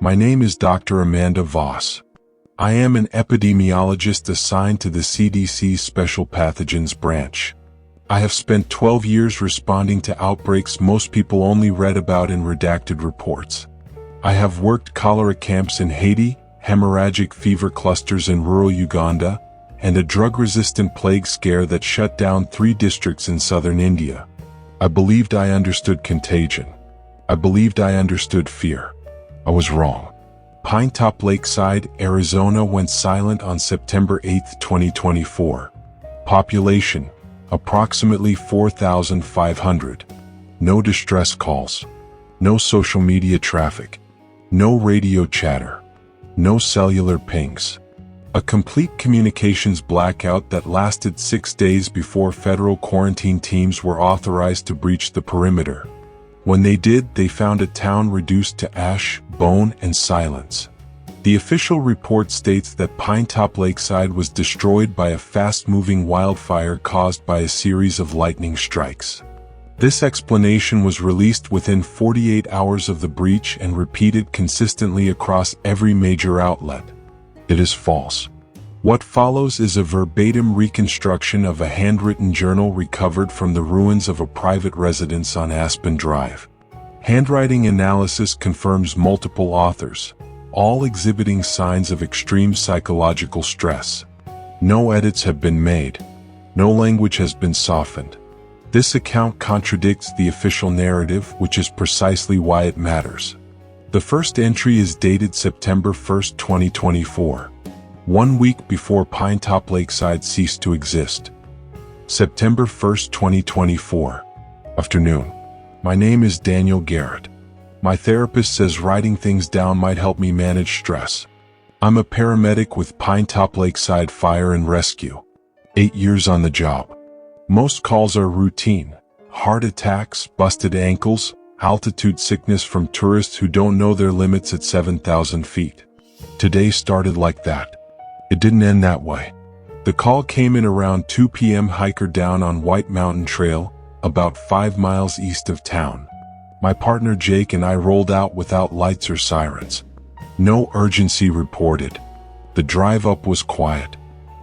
My name is Dr. Amanda Voss. I am an epidemiologist assigned to the CDC's Special Pathogens Branch. I have spent 12 years responding to outbreaks most people only read about in redacted reports. I have worked cholera camps in Haiti, hemorrhagic fever clusters in rural Uganda, and a drug-resistant plague scare that shut down 3 districts in southern India. I believed I understood contagion. I believed I understood fear. I was wrong. Pinetop Lakeside, Arizona went silent on September 8, 2024. Population: approximately 4,500. No distress calls. No social media traffic. No radio chatter. No cellular pings. A complete communications blackout that lasted 6 days before federal quarantine teams were authorized to breach the perimeter. When they did, they found a town reduced to ash, bone, and silence. The official report states that Pinetop Lakeside was destroyed by a fast-moving wildfire caused by a series of lightning strikes. This explanation was released within 48 hours of the breach and repeated consistently across every major outlet. It is false. What follows is a verbatim reconstruction of a handwritten journal recovered from the ruins of a private residence on Aspen Drive. Handwriting analysis confirms multiple authors, all exhibiting signs of extreme psychological stress. No edits have been made. No language has been softened. This account contradicts the official narrative, which is precisely why it matters. The first entry is dated September 1, 2024, 1 week before Pinetop Lakeside ceased to exist. September 1, 2024. Afternoon. My name is Daniel Garrett. My therapist says writing things down might help me manage stress. I'm a paramedic with Pinetop Lakeside Fire and Rescue. 8 years on the job. Most calls are routine: heart attacks, busted ankles, altitude sickness from tourists who don't know their limits at 7,000 feet. Today started like that. It didn't end that way. The call came in around 2 p.m. Hiker down on White Mountain Trail, about 5 miles east of town. My partner Jake and I rolled out without lights or sirens. No urgency reported. The drive up was quiet.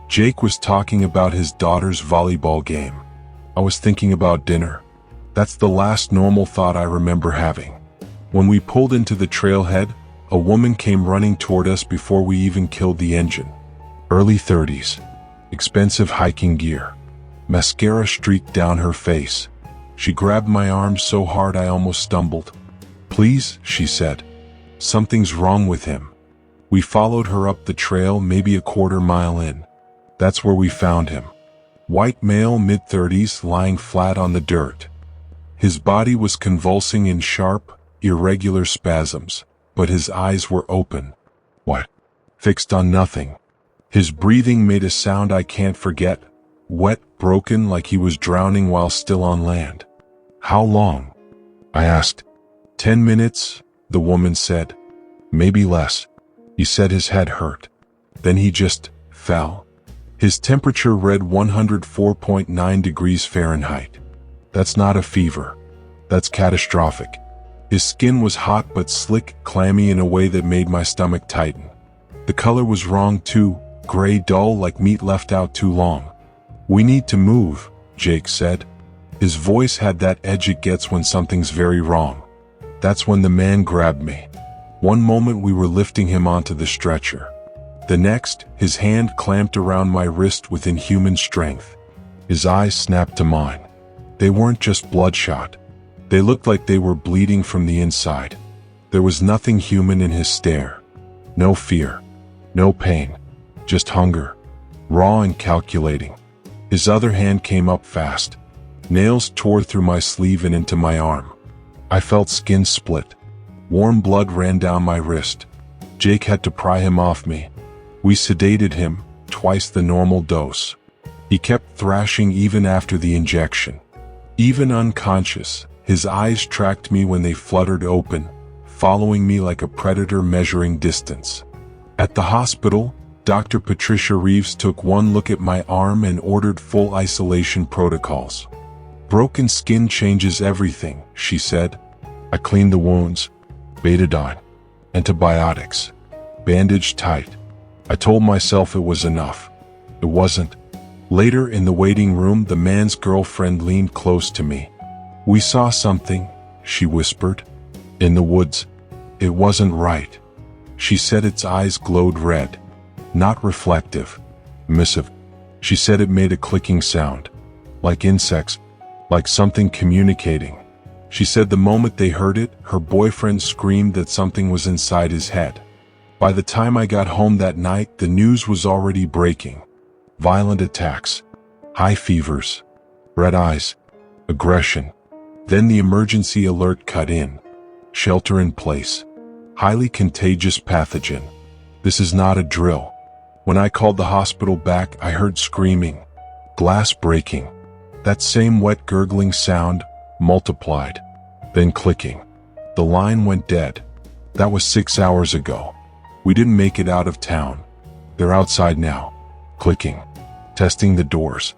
Jake was talking about his daughter's volleyball game. I was thinking about dinner. That's the last normal thought I remember having. When we pulled into the trailhead, a woman came running toward us before we even killed the engine. Early 30s. Expensive hiking gear. Mascara streaked down her face. She grabbed my arm so hard I almost stumbled. "Please," she said. "Something's wrong with him." We followed her up the trail, maybe a quarter mile in. That's where we found him. White male, mid-30s, lying flat on the dirt. His body was convulsing in sharp, irregular spasms, but his eyes were open. What? Fixed on nothing. His breathing made a sound I can't forget, wet, broken, like he was drowning while still on land. "How long?" I asked. 10 minutes, the woman said. "Maybe less." He said his head hurt. Then he just fell. His temperature read 104.9 degrees Fahrenheit. That's not a fever. That's catastrophic. His skin was hot but slick, clammy in a way that made my stomach tighten. The color was wrong too, gray dull like meat left out too long. "We need to move," Jake said. His voice had that edge it gets when something's very wrong. That's when the man grabbed me. One moment we were lifting him onto the stretcher. The next, his hand clamped around my wrist with inhuman strength. His eyes snapped to mine. They weren't just bloodshot. They looked like they were bleeding from the inside. There was nothing human in his stare. No fear. No pain. Just hunger. Raw and calculating. His other hand came up fast. Nails tore through my sleeve and into my arm. I felt skin split. Warm blood ran down my wrist. Jake had to pry him off me. We sedated him, twice the normal dose. He kept thrashing even after the injection. Even unconscious, his eyes tracked me when they fluttered open, following me like a predator measuring distance. At the hospital, Dr. Patricia Reeves took one look at my arm and ordered full isolation protocols. "Broken skin changes everything," she said. I cleaned the wounds, betadine, Antibiotics. Bandaged tight. I told myself it was enough. It wasn't. Later in the waiting room, the man's girlfriend leaned close to me. "We saw something," she whispered. "In the woods. It wasn't right." She said its eyes glowed red. Not reflective. Emissive. She said it made a clicking sound. Like insects. Like something communicating. She said the moment they heard it, her boyfriend screamed that something was inside his head. By the time I got home that night, the news was already breaking. Violent attacks. High fevers. Red eyes. Aggression. Then the emergency alert cut in. Shelter in place. Highly contagious pathogen. This is not a drill. When I called the hospital back, I heard screaming. Glass breaking. That same wet gurgling sound, multiplied. Then clicking. The line went dead. That was 6 hours ago. We didn't make it out of town. They're outside now. Clicking. Testing the doors.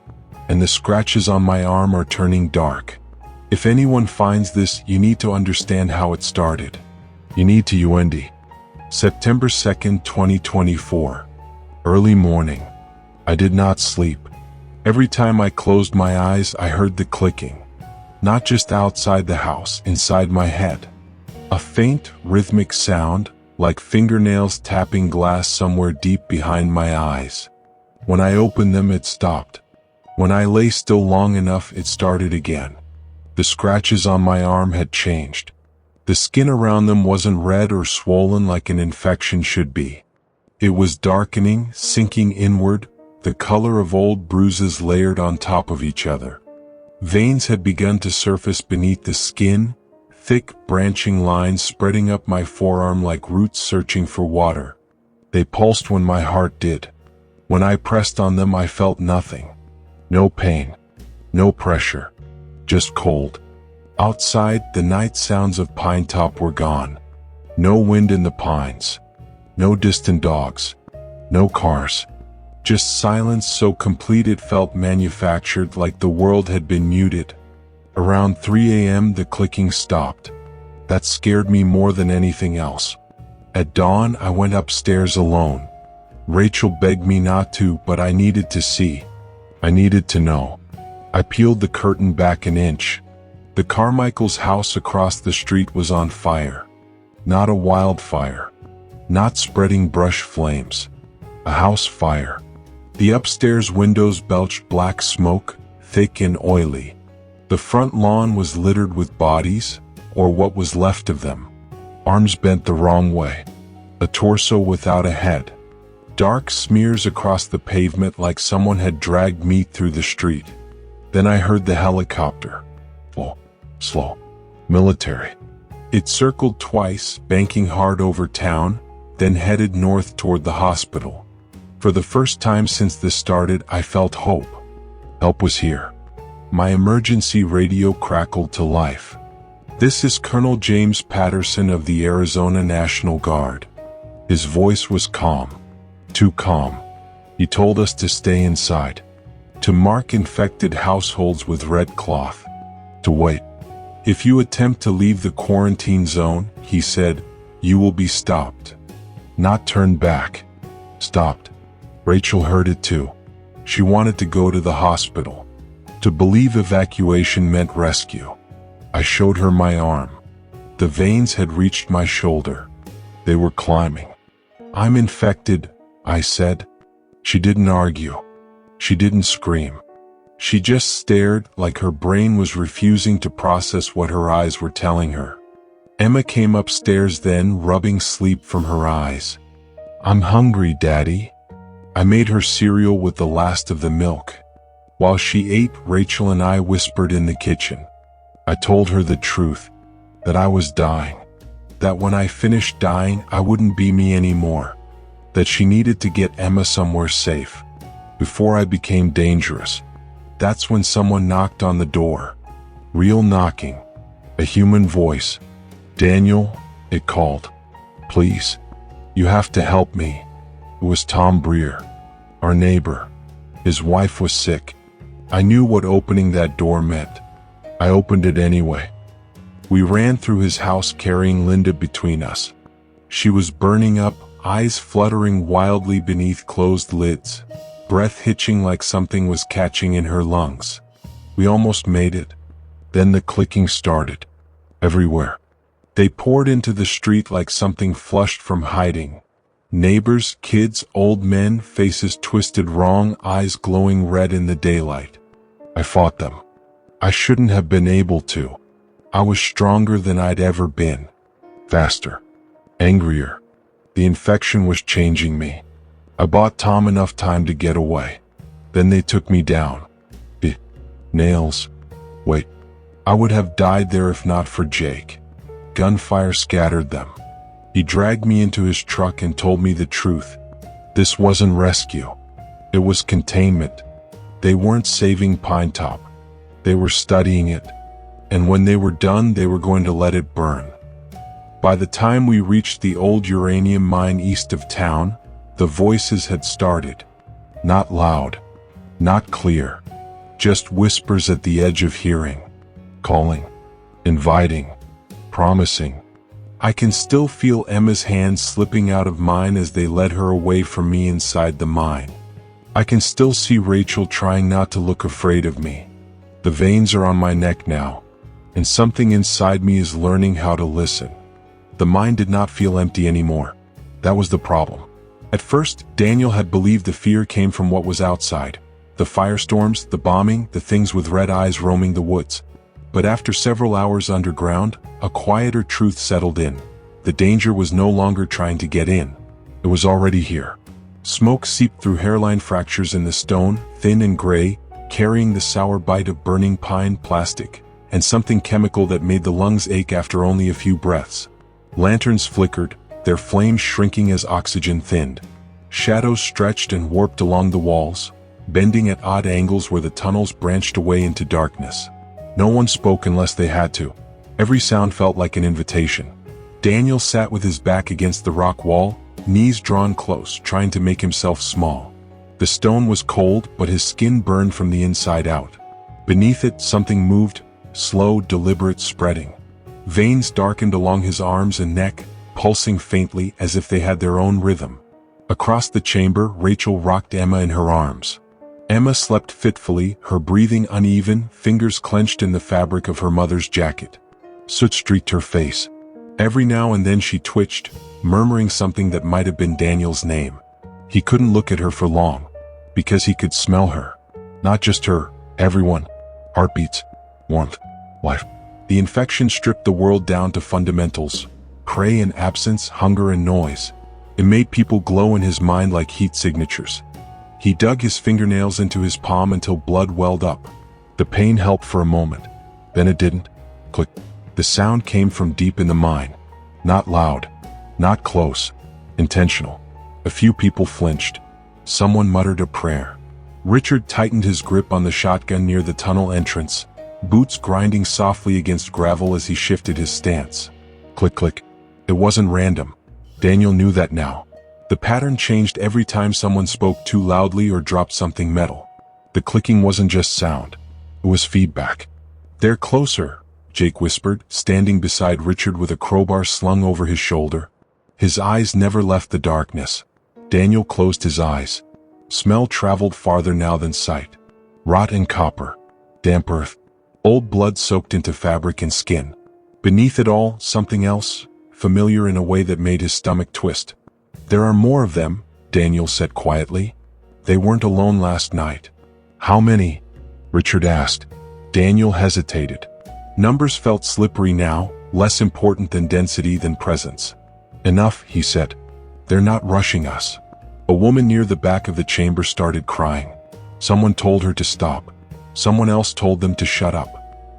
And the scratches on my arm are turning dark. If anyone finds this, you need to understand how it started. You need to UND. September 2nd, 2024. Early morning. I did not sleep. Every time I closed my eyes, I heard the clicking. Not just outside the house, inside my head. A faint, rhythmic sound, like fingernails tapping glass somewhere deep behind my eyes. When I opened them, it stopped. When I lay still long enough, it started again. The scratches on my arm had changed. The skin around them wasn't red or swollen like an infection should be. It was darkening, sinking inward, the color of old bruises layered on top of each other. Veins had begun to surface beneath the skin, thick, branching lines spreading up my forearm like roots searching for water. They pulsed when my heart did. When I pressed on them, I felt nothing. No pain. No pressure. Just cold. Outside, the night sounds of pine top were gone. No wind in the pines. No distant dogs. No cars. Just silence so complete it felt manufactured, like the world had been muted. Around 3 a.m. the clicking stopped. That scared me more than anything else. At dawn, I went upstairs alone. Rachel begged me not to, but I needed to see. I needed to know. I peeled the curtain back an inch. The Carmichael's house across the street was on fire. Not a wildfire. Not spreading brush flames. A house fire. The upstairs windows belched black smoke, thick and oily. The front lawn was littered with bodies, or what was left of them. Arms bent the wrong way. A torso without a head. Dark smears across the pavement like someone had dragged meat through the street. Then I heard the helicopter. Slow. Military. It circled twice, banking hard over town, then headed north toward the hospital. For the first time since this started, I felt hope. Help was here. My emergency radio crackled to life. "This is Colonel James Patterson of the Arizona National Guard." His voice was calm. Too calm. He told us to stay inside. To mark infected households with red cloth. To wait. "If you attempt to leave the quarantine zone," he said, "you will be stopped. Not turned back." Stopped. Rachel heard it too. She wanted to go to the hospital. To believe evacuation meant rescue. I showed her my arm. The veins had reached my shoulder. They were climbing. "I'm infected," I said. She didn't argue. She didn't scream. She just stared, like her brain was refusing to process what her eyes were telling her. Emma came upstairs then, rubbing sleep from her eyes. "I'm hungry, Daddy." I made her cereal with the last of the milk. While she ate, Rachel and I whispered in the kitchen. I told her the truth, that I was dying, that when I finished dying, I wouldn't be me anymore, that she needed to get Emma somewhere safe, before I became dangerous. That's when someone knocked on the door. Real knocking. A human voice. "Daniel," it called. "Please. You have to help me." It was Tom Breer, our neighbor. His wife was sick. I knew what opening that door meant. I opened it anyway. We ran through his house carrying Linda between us. She was burning up, eyes fluttering wildly beneath closed lids, breath hitching like something was catching in her lungs. We almost made it. Then the clicking started. Everywhere. They poured into the street like something flushed from hiding. Neighbors, kids, old men, faces twisted wrong, eyes glowing red in the daylight. I fought them. I shouldn't have been able to. I was stronger than I'd ever been. Faster. Angrier. The infection was changing me. I bought Tom enough time to get away. Then they took me down. Nails. Wait. I would have died there if not for Jake. Gunfire scattered them. He dragged me into his truck and told me the truth. This wasn't rescue. It was containment. They weren't saving Pine Top. They were studying it. And when they were done, they were going to let it burn. By the time we reached the old uranium mine east of town, the voices had started. Not loud. Not clear. Just whispers at the edge of hearing. Calling. Inviting. Promising. I can still feel Emma's hands slipping out of mine as they led her away from me inside the mine. I can still see Rachel trying not to look afraid of me. The veins are on my neck now, and something inside me is learning how to listen. The mine did not feel empty anymore. That was the problem. At first, Daniel had believed the fear came from what was outside. The firestorms, the bombing, the things with red eyes roaming the woods. But after several hours underground, a quieter truth settled in. The danger was no longer trying to get in. It was already here. Smoke seeped through hairline fractures in the stone, thin and gray, carrying the sour bite of burning pine plastic, and something chemical that made the lungs ache after only a few breaths. Lanterns flickered, their flames shrinking as oxygen thinned. Shadows stretched and warped along the walls, bending at odd angles where the tunnels branched away into darkness. No one spoke unless they had to. Every sound felt like an invitation. Daniel sat with his back against the rock wall, knees drawn close, trying to make himself small. The stone was cold, but his skin burned from the inside out. Beneath it, something moved, slow, deliberate spreading. Veins darkened along his arms and neck, pulsing faintly as if they had their own rhythm. Across the chamber, Rachel rocked Emma in her arms. Emma slept fitfully, her breathing uneven, fingers clenched in the fabric of her mother's jacket. Soot streaked her face. Every now and then she twitched, murmuring something that might have been Daniel's name. He couldn't look at her for long, because he could smell her. Not just her, everyone. Heartbeats, warmth, life. The infection stripped the world down to fundamentals. Prey and absence, hunger and noise. It made people glow in his mind like heat signatures. He dug his fingernails into his palm until blood welled up. The pain helped for a moment. Then it didn't. Click. The sound came from deep in the mine. Not loud. Not close. Intentional. A few people flinched. Someone muttered a prayer. Richard tightened his grip on the shotgun near the tunnel entrance, boots grinding softly against gravel as he shifted his stance. Click, click. It wasn't random. Daniel knew that now. The pattern changed every time someone spoke too loudly or dropped something metal. The clicking wasn't just sound. It was feedback. "They're closer," Jake whispered, standing beside Richard with a crowbar slung over his shoulder. His eyes never left the darkness. Daniel closed his eyes. Smell traveled farther now than sight. Rot and copper. Damp earth. Old blood soaked into fabric and skin. Beneath it all, something else, familiar in a way that made his stomach twist. "There are more of them," Daniel said quietly. "They weren't alone last night." "How many?" Richard asked. Daniel hesitated. Numbers felt slippery now, less important than density than presence. "Enough," he said. "They're not rushing us." A woman near the back of the chamber started crying. Someone told her to stop. Someone else told them to shut up.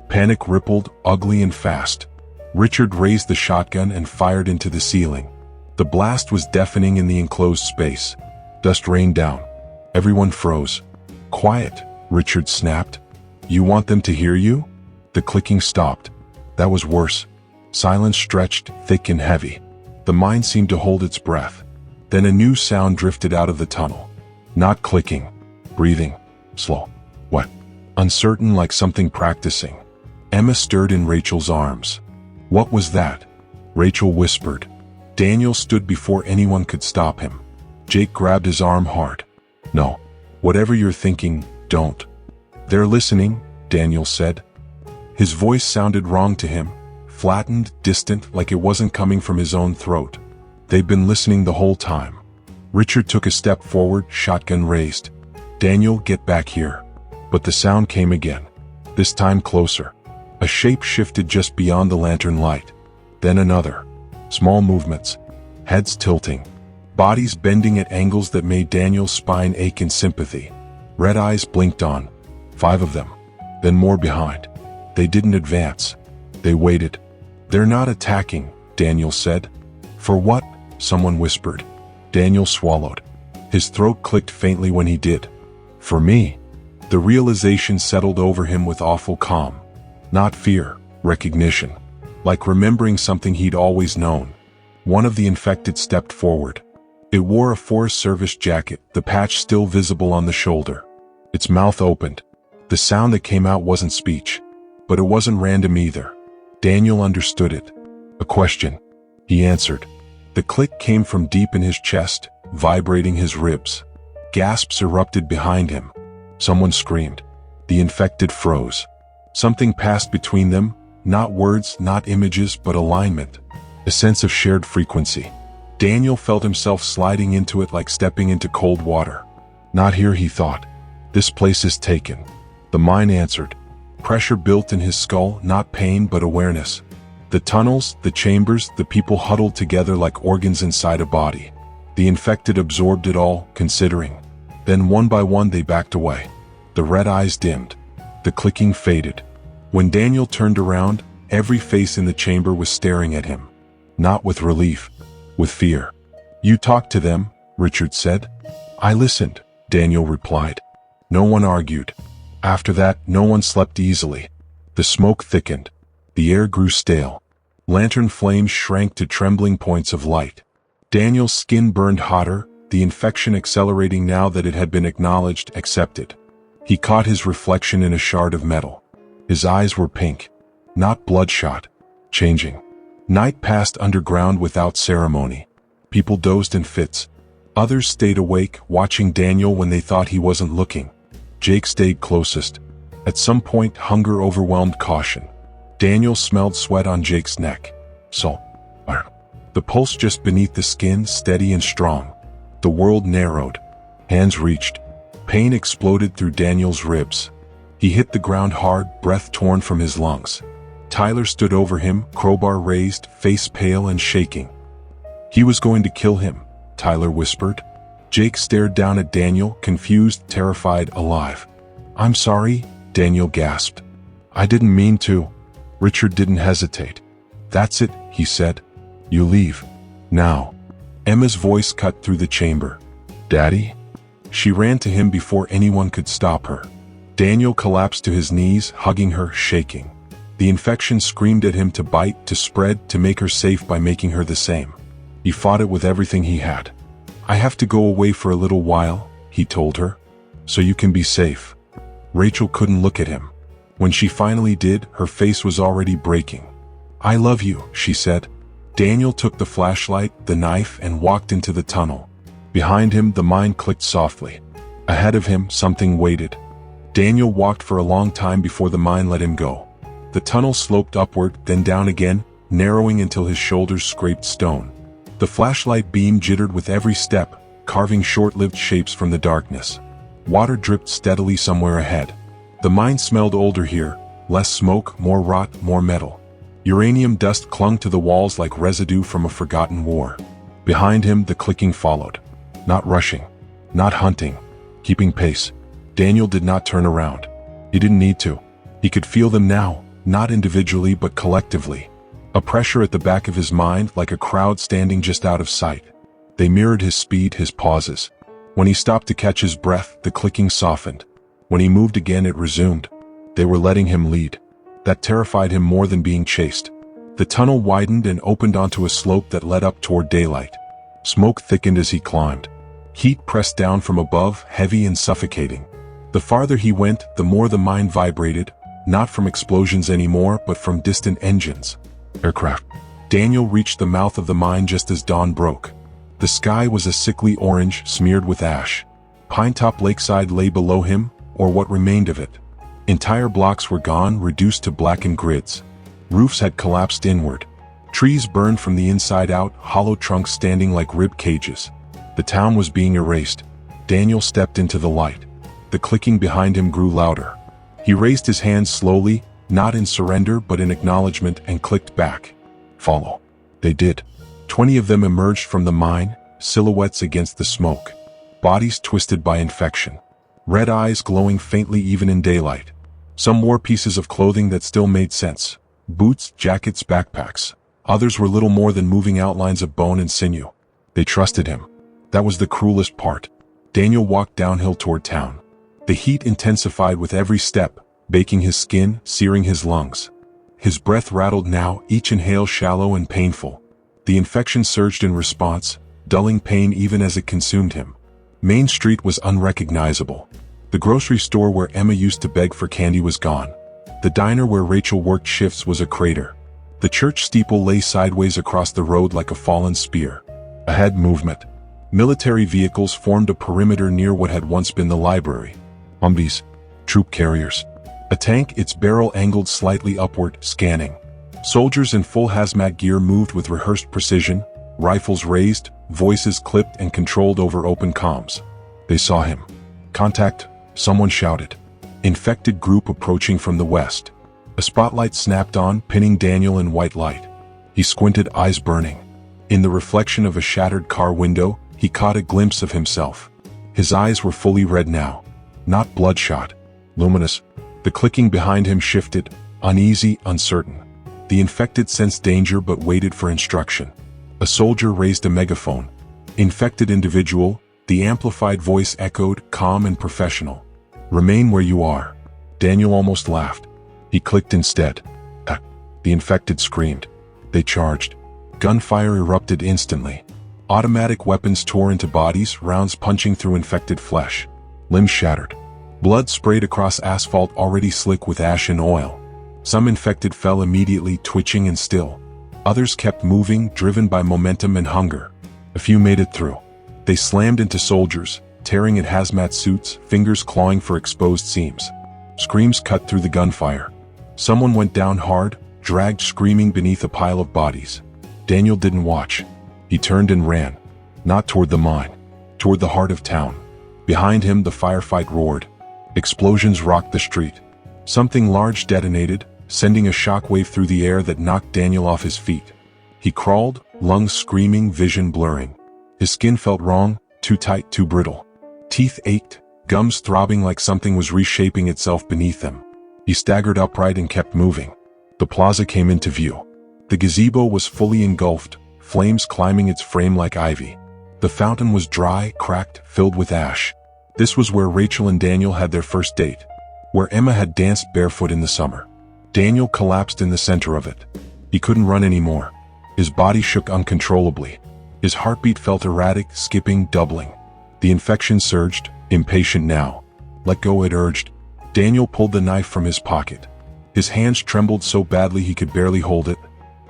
Panic rippled, ugly and fast. Richard raised the shotgun and fired into the ceiling. The blast was deafening in the enclosed space. Dust rained down. Everyone froze. "Quiet," Richard snapped. "You want them to hear you?" The clicking stopped. That was worse. Silence stretched, thick and heavy. The mine seemed to hold its breath. Then a new sound drifted out of the tunnel. Not clicking. Breathing. Slow. Wet. Uncertain, like something practicing. Emma stirred in Rachel's arms. "What was that?" Rachel whispered. Daniel stood before anyone could stop him. Jake grabbed his arm hard. "No. Whatever you're thinking, don't." "They're listening," Daniel said. His voice sounded wrong to him, flattened, distant, like it wasn't coming from his own throat. "They've been listening the whole time." Richard took a step forward, shotgun raised. "Daniel, get back here." But the sound came again, this time closer. A shape shifted just beyond the lantern light. Then another. Small movements. Heads tilting. Bodies bending at angles that made Daniel's spine ache in sympathy. Red eyes blinked on. 5 of them. Then more behind. They didn't advance. They waited. "They're not attacking," Daniel said. "For what?" someone whispered. Daniel swallowed. His throat clicked faintly when he did. "For me." The realization settled over him with awful calm. Not fear, recognition. Like remembering something he'd always known. One of the infected stepped forward. It wore a Forest Service jacket, the patch still visible on the shoulder. Its mouth opened. The sound that came out wasn't speech. But it wasn't random either. Daniel understood it. A question. He answered. The click came from deep in his chest, vibrating his ribs. Gasps erupted behind him. Someone screamed. The infected froze. Something passed between them, not words, not images, but alignment. A sense of shared frequency. Daniel felt himself sliding into it like stepping into cold water. Not here, he thought. This place is taken. The mind answered. Pressure built in his skull, not pain but awareness. The tunnels, the chambers, the people huddled together like organs inside a body. The infected absorbed it all, considering. Then one by one they backed away. The red eyes dimmed. The clicking faded. When Daniel turned around, every face in the chamber was staring at him. Not with relief, with fear. You talked to them, Richard said. I listened, Daniel replied. No one argued. After that, no one slept easily. The smoke thickened. The air grew stale. Lantern flames shrank to trembling points of light. Daniel's skin burned hotter, the infection accelerating now that it had been acknowledged, accepted. He caught his reflection in a shard of metal. His eyes were pink, not bloodshot, changing. Night passed underground without ceremony. People dozed in fits. Others stayed awake, watching Daniel when they thought he wasn't looking. Jake stayed closest. At some point, hunger overwhelmed caution. Daniel smelled sweat on Jake's neck. The pulse just beneath the skin, steady and strong. The world narrowed. Hands reached. Pain exploded through Daniel's ribs. He hit the ground hard, breath torn from his lungs. Tyler stood over him, crowbar raised, face pale and shaking. He was going to kill him, Tyler whispered. Jake stared down at Daniel, confused, terrified, alive. I'm sorry, Daniel gasped. I didn't mean to. Richard didn't hesitate. That's it, he said. You leave. Now. Emma's voice cut through the chamber. Daddy? She ran to him before anyone could stop her. Daniel collapsed to his knees, hugging her, shaking. The infection screamed at him to bite, to spread, to make her safe by making her the same. He fought it with everything he had. I have to go away for a little while, he told her, so you can be safe. Rachel couldn't look at him. When she finally did, her face was already breaking. I love you, she said. Daniel took the flashlight, the knife, and walked into the tunnel. Behind him, the mine clicked softly. Ahead of him, something waited. Daniel walked for a long time before the mine let him go. The tunnel sloped upward, then down again, narrowing until his shoulders scraped stone. The flashlight beam jittered with every step, carving short-lived shapes from the darkness. Water dripped steadily somewhere ahead. The mine smelled older here, less smoke, more rot, more metal. Uranium dust clung to the walls like residue from a forgotten war. Behind him, the clicking followed. Not rushing, not hunting, keeping pace. Daniel did not turn around. He didn't need to. He could feel them now, not individually but collectively. A pressure at the back of his mind, like a crowd standing just out of sight. They mirrored his speed, his pauses. When he stopped to catch his breath, the clicking softened. When he moved again, it resumed. They were letting him lead. That terrified him more than being chased. The tunnel widened and opened onto a slope that led up toward daylight. Smoke thickened as he climbed. Heat pressed down from above, heavy and suffocating. The farther he went, the more the mine vibrated, not from explosions anymore, but from distant engines. Aircraft. Daniel reached the mouth of the mine just as dawn broke. The sky was a sickly orange smeared with ash. Pinetop Lakeside lay below him, or what remained of it. Entire blocks were gone, reduced to blackened grids. Roofs had collapsed inward. Trees burned from the inside out, hollow trunks standing like rib cages. The town was being erased. Daniel stepped into the light. The clicking behind him grew louder. He raised his hands slowly, not in surrender but in acknowledgement, and clicked back. Follow. They did. 20 of them emerged from the mine, silhouettes against the smoke. Bodies twisted by infection. Red eyes glowing faintly even in daylight. Some wore pieces of clothing that still made sense. Boots, jackets, backpacks. Others were little more than moving outlines of bone and sinew. They trusted him. That was the cruelest part. Daniel walked downhill toward town. The heat intensified with every step, baking his skin, searing his lungs. His breath rattled now, each inhale shallow and painful. The infection surged in response, dulling pain even as it consumed him. Main Street was unrecognizable. The grocery store where Emma used to beg for candy was gone. The diner where Rachel worked shifts was a crater. The church steeple lay sideways across the road like a fallen spear. Ahead, movement. Military vehicles formed a perimeter near what had once been the library. Humvees, troop carriers. A tank, its barrel angled slightly upward, scanning. Soldiers in full hazmat gear moved with rehearsed precision, rifles raised, voices clipped and controlled over open comms. They saw him. Contact, someone shouted. Infected group approaching from the west. A spotlight snapped on, pinning Daniel in white light. He squinted, eyes burning. In the reflection of a shattered car window, he caught a glimpse of himself. His eyes were fully red now. Not bloodshot. Luminous. The clicking behind him shifted, uneasy, uncertain. The infected sensed danger but waited for instruction. A soldier raised a megaphone. Infected individual, the amplified voice echoed, calm and professional. Remain where you are. Daniel almost laughed. He clicked instead. Ah! The infected screamed. They charged. Gunfire erupted instantly. Automatic weapons tore into bodies, rounds punching through infected flesh. Limbs shattered. Blood sprayed across asphalt already slick with ash and oil. Some infected fell immediately, twitching and still. Others kept moving, driven by momentum and hunger. A few made it through. They slammed into soldiers, tearing at hazmat suits, fingers clawing for exposed seams. Screams cut through the gunfire. Someone went down hard, dragged screaming beneath a pile of bodies. Daniel didn't watch. He turned and ran. Not toward the mine. Toward the heart of town. Behind him the firefight roared. Explosions rocked the street. Something large detonated, sending a shockwave through the air that knocked Daniel off his feet. He crawled, lungs screaming, vision blurring. His skin felt wrong, too tight, too brittle. Teeth ached, gums throbbing like something was reshaping itself beneath them. He staggered upright and kept moving. The plaza came into view. The gazebo was fully engulfed, flames climbing its frame like ivy. The fountain was dry, cracked, filled with ash. This was where Rachel and Daniel had their first date. Where Emma had danced barefoot in the summer. Daniel collapsed in the center of it. He couldn't run anymore. His body shook uncontrollably. His heartbeat felt erratic, skipping, doubling. The infection surged, impatient now. Let go, it urged. Daniel pulled the knife from his pocket. His hands trembled so badly he could barely hold it.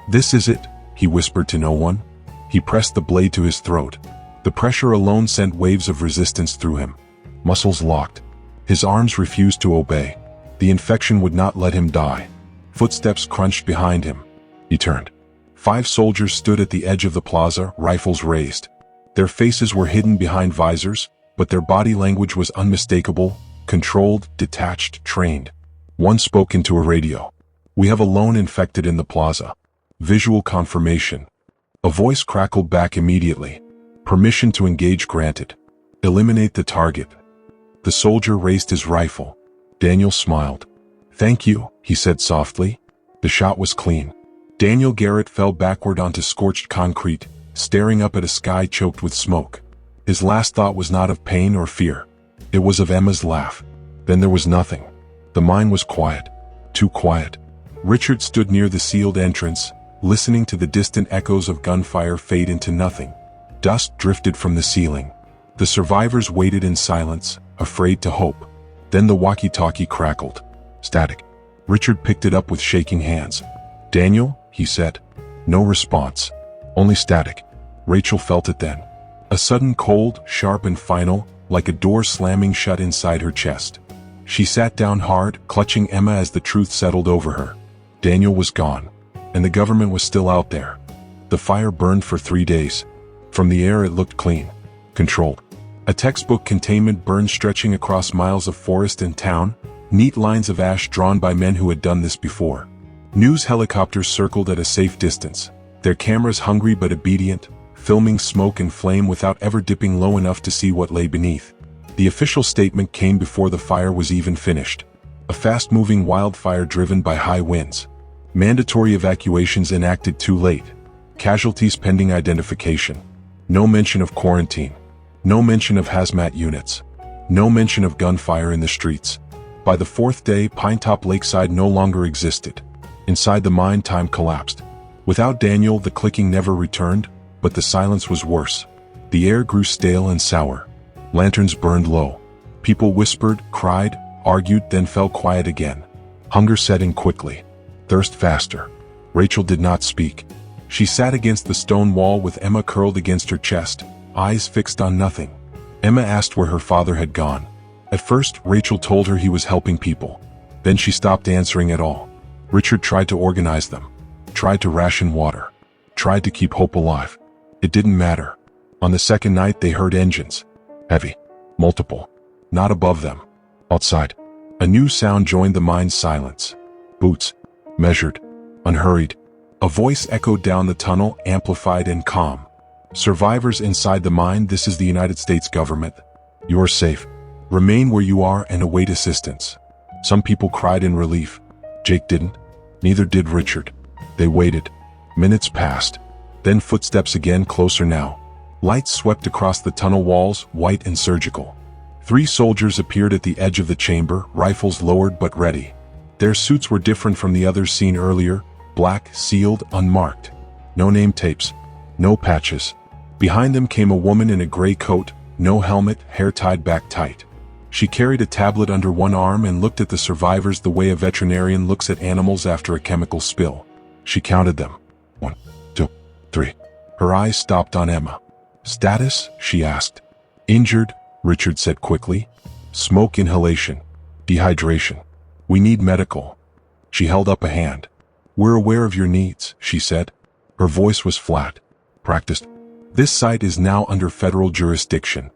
This is it, he whispered to no one. He pressed the blade to his throat. The pressure alone sent waves of resistance through him. Muscles locked. His arms refused to obey. The infection would not let him die. Footsteps crunched behind him. He turned. 5 soldiers stood at the edge of the plaza, rifles raised. Their faces were hidden behind visors, but their body language was unmistakable, controlled, detached, trained. One spoke into a radio. We have a lone infected in the plaza. Visual confirmation. A voice crackled back immediately. Permission to engage granted. Eliminate the target. The soldier raised his rifle. Daniel smiled. Thank you, he said softly. The shot was clean. Daniel Garrett fell backward onto scorched concrete, staring up at a sky choked with smoke. His last thought was not of pain or fear. It was of Emma's laugh. Then there was nothing. The mine was quiet. Too quiet. Richard stood near the sealed entrance, listening to the distant echoes of gunfire fade into nothing. Dust drifted from the ceiling. The survivors waited in silence, afraid to hope. Then the walkie-talkie crackled. Static. Richard picked it up with shaking hands. Daniel, he said. No response. Only static. Rachel felt it then. A sudden cold, sharp and final, like a door slamming shut inside her chest. She sat down hard, clutching Emma as the truth settled over her. Daniel was gone. And the government was still out there. The fire burned for 3 days. From the air it looked clean. Controlled. A textbook containment burn stretching across miles of forest and town, neat lines of ash drawn by men who had done this before. News helicopters circled at a safe distance, their cameras hungry but obedient, filming smoke and flame without ever dipping low enough to see what lay beneath. The official statement came before the fire was even finished. A fast-moving wildfire driven by high winds. Mandatory evacuations enacted too late. Casualties pending identification. No mention of quarantine. No mention of hazmat units. No mention of gunfire in the streets. By the 4th day, Pinetop Lakeside no longer existed. Inside the mine, time collapsed. Without Daniel, the clicking never returned, but the silence was worse. The air grew stale and sour. Lanterns burned low. People whispered, cried, argued, then fell quiet again. Hunger set in quickly. Thirst faster. Rachel did not speak. She sat against the stone wall with Emma curled against her chest, eyes fixed on nothing. Emma asked where her father had gone. At first, Rachel told her he was helping people. Then she stopped answering at all. Richard tried to organize them. Tried to ration water. Tried to keep hope alive. It didn't matter. On the second night they heard engines. Heavy. Multiple. Not above them. Outside. A new sound joined the mine's silence. Boots. Measured. Unhurried. A voice echoed down the tunnel, amplified and calm. Survivors inside the mine, this is the United States government. You're safe. Remain where you are and await assistance. Some people cried in relief. Jake didn't. Neither did Richard. They waited. Minutes passed. Then footsteps again, closer now. Lights swept across the tunnel walls, white and surgical. 3 soldiers appeared at the edge of the chamber, rifles lowered but ready. Their suits were different from the others seen earlier, black, sealed, unmarked. No name tapes. No patches. Behind them came a woman in a gray coat, no helmet, hair tied back tight. She carried a tablet under one arm and looked at the survivors the way a veterinarian looks at animals after a chemical spill. She counted them. 1, 2, 3. Her eyes stopped on Emma. Status? She asked. Injured, Richard said quickly. Smoke inhalation. Dehydration. We need medical. She held up a hand. We're aware of your needs, she said. Her voice was flat. Practiced. This site is now under federal jurisdiction.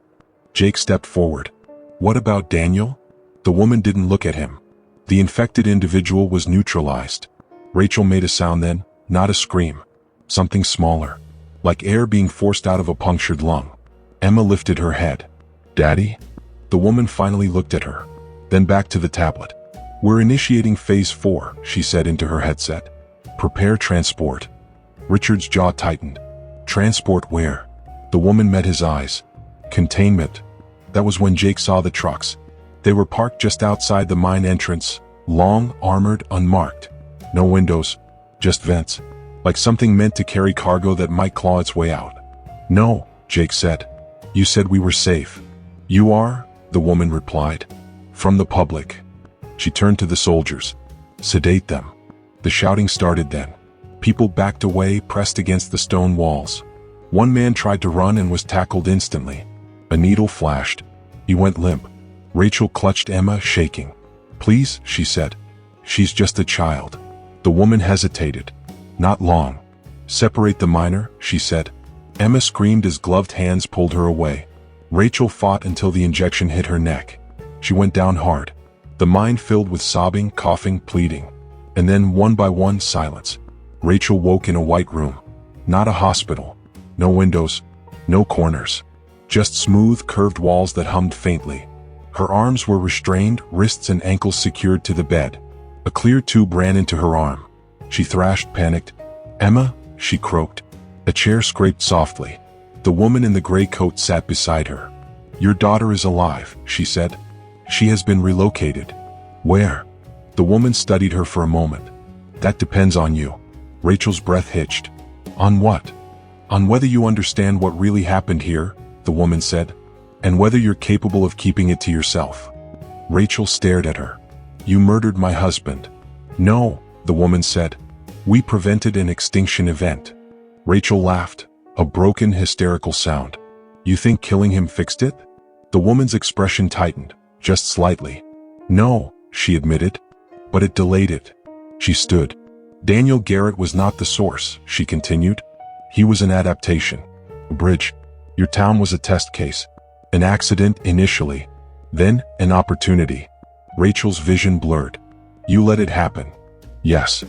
Jake stepped forward. What about Daniel? The woman didn't look at him. The infected individual was neutralized. Rachel made a sound then, not a scream. Something smaller. Like air being forced out of a punctured lung. Emma lifted her head. Daddy? The woman finally looked at her. Then back to the tablet. We're initiating phase 4, she said into her headset. Prepare transport. Richard's jaw tightened. Transport where? The woman met his eyes. Containment. That was when Jake saw the trucks. They were parked just outside the mine entrance, long, armored, unmarked. No windows, just vents, like something meant to carry cargo that might claw its way out. No, Jake said. You said we were safe. You are, the woman replied. From the public. She turned to the soldiers. Sedate them. The shouting started then. People backed away, pressed against the stone walls. One man tried to run and was tackled instantly. A needle flashed. He went limp. Rachel clutched Emma, shaking. Please, she said. She's just a child. The woman hesitated. Not long. Separate the miner, she said. Emma screamed as gloved hands pulled her away. Rachel fought until the injection hit her neck. She went down hard. The mine filled with sobbing, coughing, pleading. And then, one by one, silence. Rachel woke in a white room. Not a hospital. No windows. No corners. Just smooth, curved walls that hummed faintly. Her arms were restrained, wrists and ankles secured to the bed. A clear tube ran into her arm. She thrashed, panicked. Emma, she croaked. A chair scraped softly. The woman in the gray coat sat beside her. Your daughter is alive, she said. She has been relocated. Where? The woman studied her for a moment. That depends on you. Rachel's breath hitched. On what? On whether you understand what really happened here, the woman said, and whether you're capable of keeping it to yourself. Rachel stared at her. You murdered my husband. No, the woman said. We prevented an extinction event. Rachel laughed, a broken, hysterical sound. You think killing him fixed it? The woman's expression tightened, just slightly. No, she admitted. But it delayed it. She stood. Daniel Garrett was not the source, she continued. He was an adaptation. A bridge. Your town was a test case. An accident initially. Then, an opportunity. Rachel's vision blurred. You let it happen. Yes.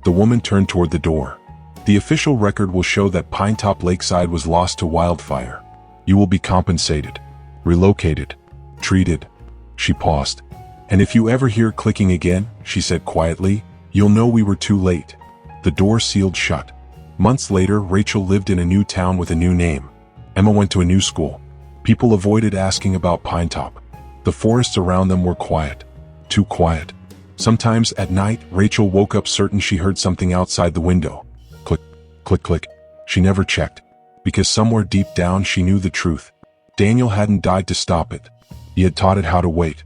The woman turned toward the door. The official record will show that Pinetop Lakeside was lost to wildfire. You will be compensated. Relocated. Treated. She paused. And if you ever hear clicking again, she said quietly, you'll know we were too late. The door sealed shut. Months later, Rachel lived in a new town with a new name. Emma went to a new school. People avoided asking about Pinetop. The forests around them were quiet. Too quiet. Sometimes at night, Rachel woke up certain she heard something outside the window. Click, click, click. She never checked. Because somewhere deep down she knew the truth. Daniel hadn't died to stop it. He had taught it how to wait.